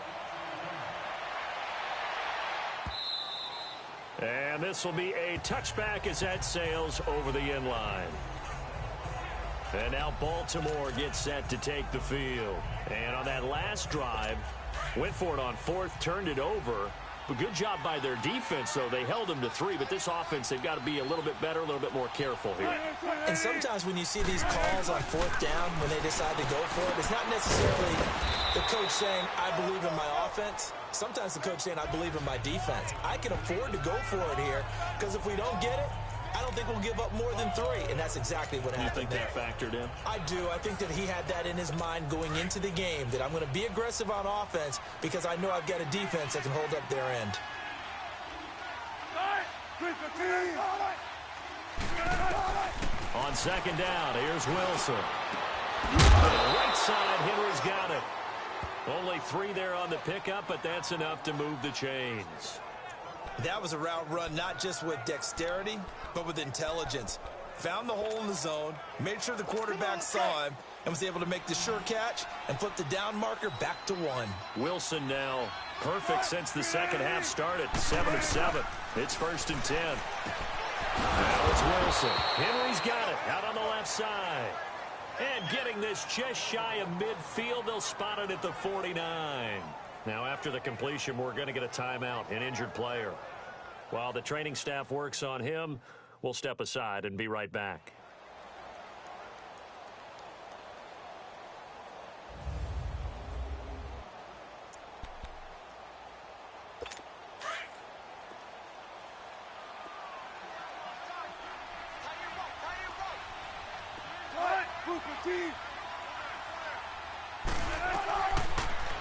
And this will be a touchback as that sails over the end line. And now Baltimore gets set to take the field. And on that last drive, went for it on 4th, turned it over. But good job by their defense, though. They held them to 3, but this offense, they've got to be a little bit better, a little bit more careful here. And sometimes when you see these calls on 4th down, when they decide to go for it, it's not necessarily the coach saying, I believe in my offense. Sometimes the coach saying, I believe in my defense. I can afford to go for it here, because if we don't get it, I don't think we'll give up more than 3, and that's exactly what happened. You think that factored in? I do. I think that he had that in his mind going into the game, that I'm going to be aggressive on offense because I know I've got a defense that can hold up their end. On 2nd down, here's Wilson. To the right side, Henry's got it. Only 3 there on the pickup, but that's enough to move the chains. That was a route run not just with dexterity, but with intelligence. Found the hole in the zone, made sure the quarterback saw him, and was able to make the sure catch and flip the down marker back to 1. Wilson now perfect since the second half started. 7 of 7. It's 1st and 10. Now it's Wilson. Henry's got it out on the left side. And getting this just shy of midfield, they'll spot it at the 49. Now, after the completion, we're going to get a timeout, an injured player. While the training staff works on him, we'll step aside and be right back.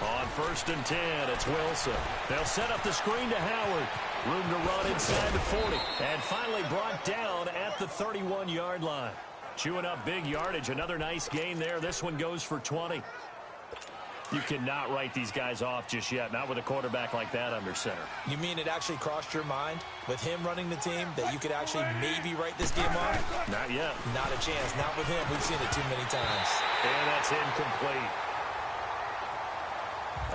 On 1st and 10, it's Wilson. They'll set up the screen to Howard. Room to run inside the 40. And finally brought down at the 31-yard line. Chewing up big yardage. Another nice gain there. This one goes for 20. You cannot write these guys off just yet. Not with a quarterback like that under center. You mean it actually crossed your mind with him running the team that you could actually maybe write this game off? Not yet. Not a chance. Not with him. We've seen it too many times. And that's incomplete.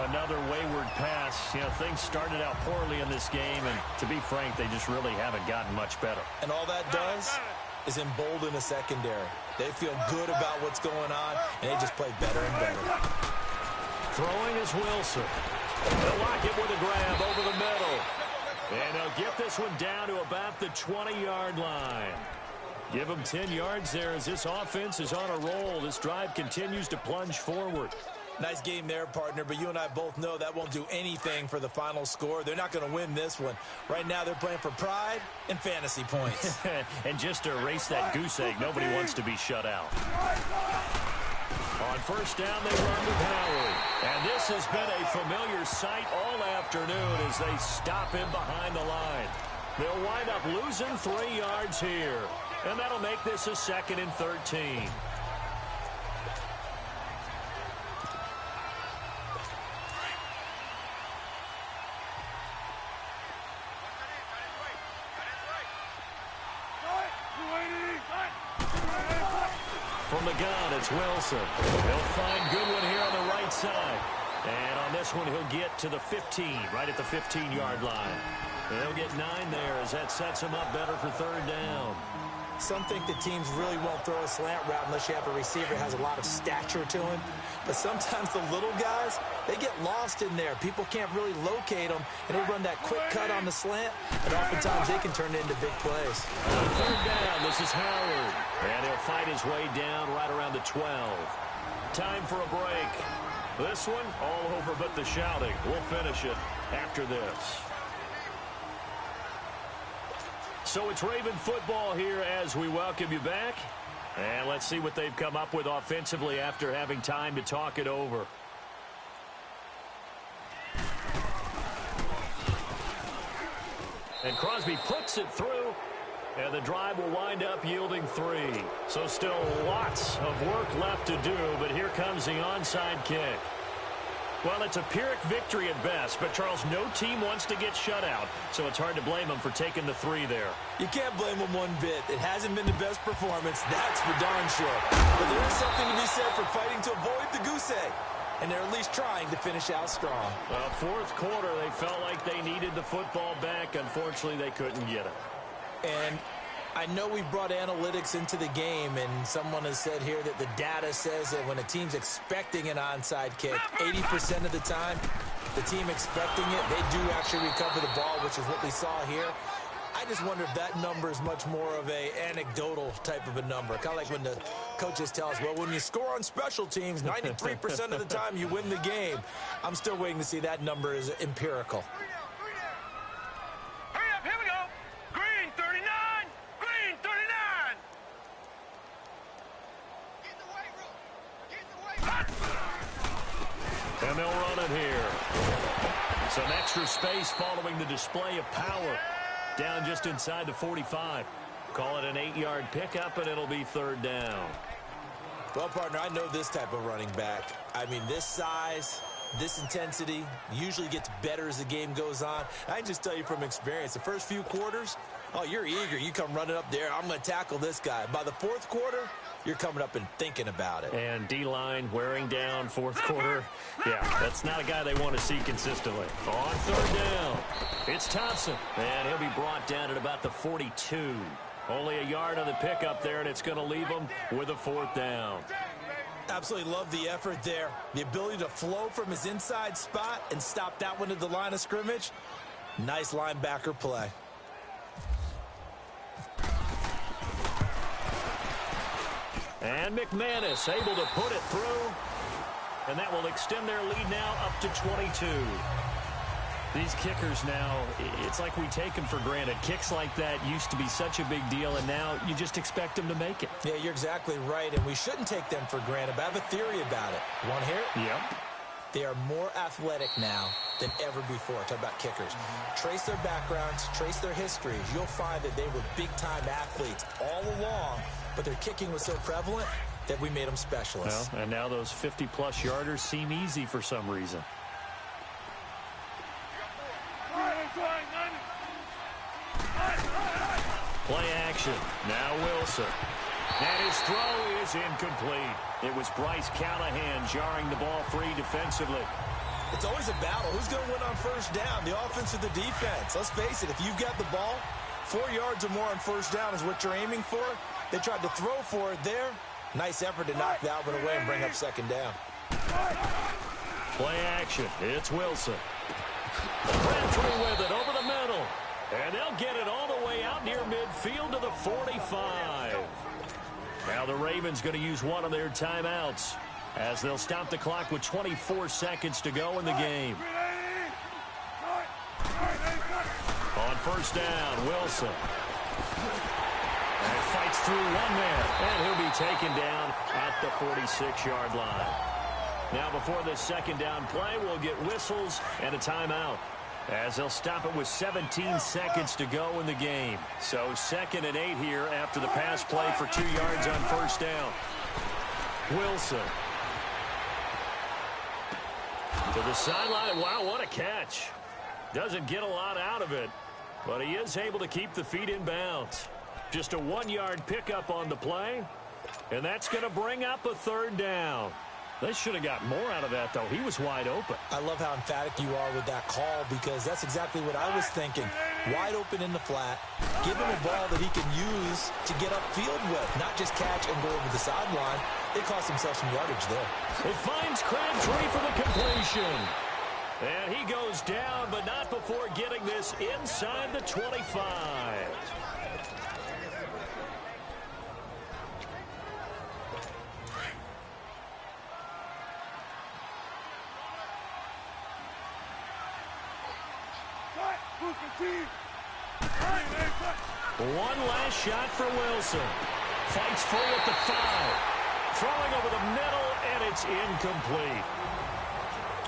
Another wayward pass. You know, things started out poorly in this game, and to be frank, they just really haven't gotten much better. And all that does is embolden a secondary. They feel good about what's going on, and they just play better and better. Throwing is Wilson. They'll lock it with a grab over the middle. And they'll get this one down to about the 20-yard line. Give them 10 yards there as this offense is on a roll. This drive continues to plunge forward. Nice game there, partner, but you and I both know that won't do anything for the final score. They're not going to win this one. Right now, they're playing for pride and fantasy points. And just to erase that goose egg, nobody wants to be shut out. On 1st down, they run with Howard. And this has been a familiar sight all afternoon as they stop him behind the line. They'll wind up losing 3 yards here. And that'll make this a 2nd and 13. From the gun, it's Wilson. He'll find Goodwin here on the right side. And on this one, he'll get to the 15, right at the 15-yard line. They'll get 9 there as that sets him up better for 3rd down. Some think the teams really won't throw a slant route unless you have a receiver that has a lot of stature to him. But sometimes the little guys, they get lost in there. People can't really locate them, and they run that quick cut on the slant, and oftentimes they can turn it into big plays. On 3rd down, this is Howard. And he'll fight his way down right around the 12. Time for a break. This one, all over but the shouting. We'll finish it after this. So it's Raven football here as we welcome you back. And let's see what they've come up with offensively after having time to talk it over. And Crosby puts it through. And the drive will wind up yielding 3. So still lots of work left to do, but here comes the onside kick. Well, it's a Pyrrhic victory at best, but, Charles, no team wants to get shut out, so it's hard to blame them for taking the 3 there. You can't blame them one bit. It hasn't been the best performance, that's for darn sure. But there is something to be said for fighting to avoid the goose egg, and they're at least trying to finish out strong. Well, 4th quarter, they felt like they needed the football back. Unfortunately, they couldn't get it. And I know we brought analytics into the game, and someone has said here that the data says that when a team's expecting an onside kick, 80% of the time, the team expecting it, they do actually recover the ball, which is what we saw here. I just wonder if that number is much more of a anecdotal type of a number. Kind of like when the coaches tell us, well, when you score on special teams, 93% of the time you win the game. I'm still waiting to see that number is empirical. And they'll run it here. Some extra space following the display of power. Down just inside the 45. Call it an 8-yard pickup, and it'll be 3rd down. Well, partner, I know this type of running back. I mean, this size, this intensity usually gets better as the game goes on. I can just tell you from experience, the first few quarters, oh, you're eager. You come running up there, I'm going to tackle this guy. By the 4th quarter, you're coming up and thinking about it. And D-line wearing down 4th quarter. Yeah, that's not a guy they want to see consistently. On 3rd down, it's Thompson. And he'll be brought down at about the 42. Only a yard on the pickup there, and it's going to leave him with a 4th down. Absolutely love the effort there. The ability to flow from his inside spot and stop that one at the line of scrimmage. Nice linebacker play. And McManus able to put it through. And that will extend their lead now up to 22. These kickers now, it's like we take them for granted. Kicks like that used to be such a big deal, and now you just expect them to make it. Yeah, you're exactly right, and we shouldn't take them for granted, but I have a theory about it. You want to hear it? Yep. They are more athletic now than ever before. Talk about kickers. Trace their backgrounds, trace their histories. You'll find that they were big-time athletes all along, but their kicking was so prevalent that we made them specialists. Well, and now those 50-plus yarders seem easy for some reason. Play action. Now Wilson. And his throw is incomplete. It was Bryce Callahan jarring the ball free defensively. It's always a battle. Who's going to win on first down, the offense or the defense? Let's face it, if you've got the ball, 4 yards or more on first down is what you're aiming for. They tried to throw for it there. Nice effort to knock that one away and bring up second down. Play action. It's Wilson. Crabtree with it over the middle. And they'll get it all the way out near midfield to the 45. Now the Ravens going to use one of their timeouts as they'll stop the clock with 24 seconds to go in the game. On first down, Wilson. And fights through one man. And he'll be taken down at the 46-yard line. Now before this second down play, we'll get whistles and a timeout, as they'll stop it with 17 seconds to go in the game. So 2nd and 8 here after the pass play for 2 yards on first down. Wilson. To the sideline. Wow, what a catch. Doesn't get a lot out of it, but he is able to keep the feet in bounds. Just a 1-yard pickup on the play, and that's going to bring up a third down. They should have got more out of that, though. He was wide open. I love how emphatic you are with that call, because that's exactly what I was thinking. Wide open in the flat. Give him a ball that he can use to get upfield with, not just catch and go over the sideline. They cost themselves some yardage there. It finds Crabtree for the completion. And he goes down, but not before getting this inside the 25. One last shot for Wilson. Fights free at the 5. Throwing over the middle, and it's incomplete.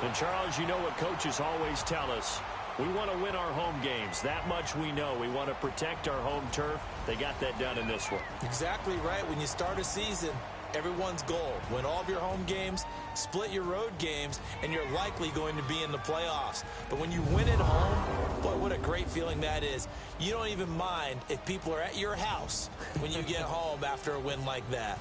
And, Charles, you know what coaches always tell us. We want to win our home games. That much we know. We want to protect our home turf. They got that done in this one. Exactly right. When you start a season, everyone's goal: win all of your home games, split your road games, and you're likely going to be in the playoffs. But when you win at home, boy, what a great feeling that is. You don't even mind if people are at your house when you get home after a win like that.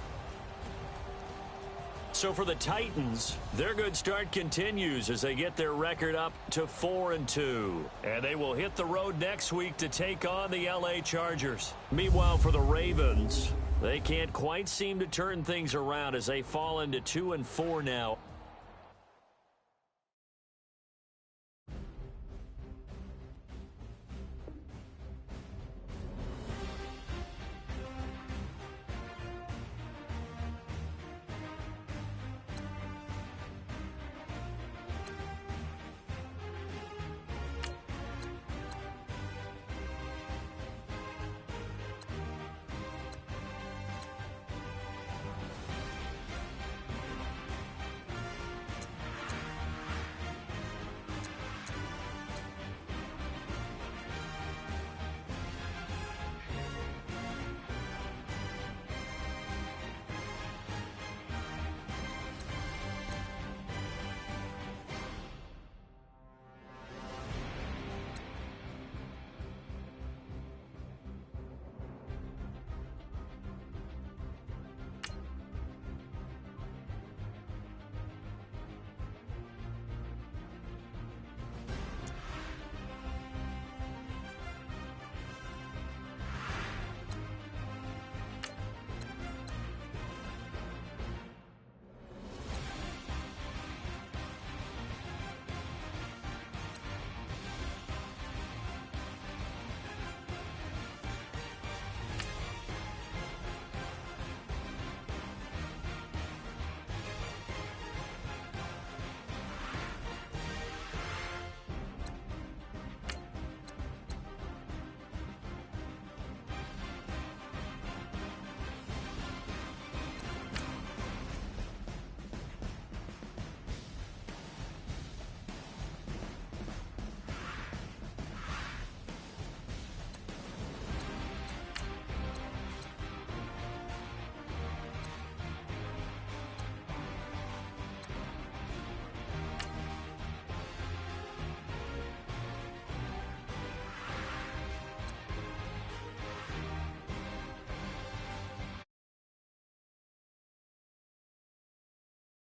So for the Titans, their good start continues as they get their record up to 4-2. And they will hit the road next week to take on the LA Chargers. Meanwhile, for the Ravens, they can't quite seem to turn things around as they fall into 2-4 now.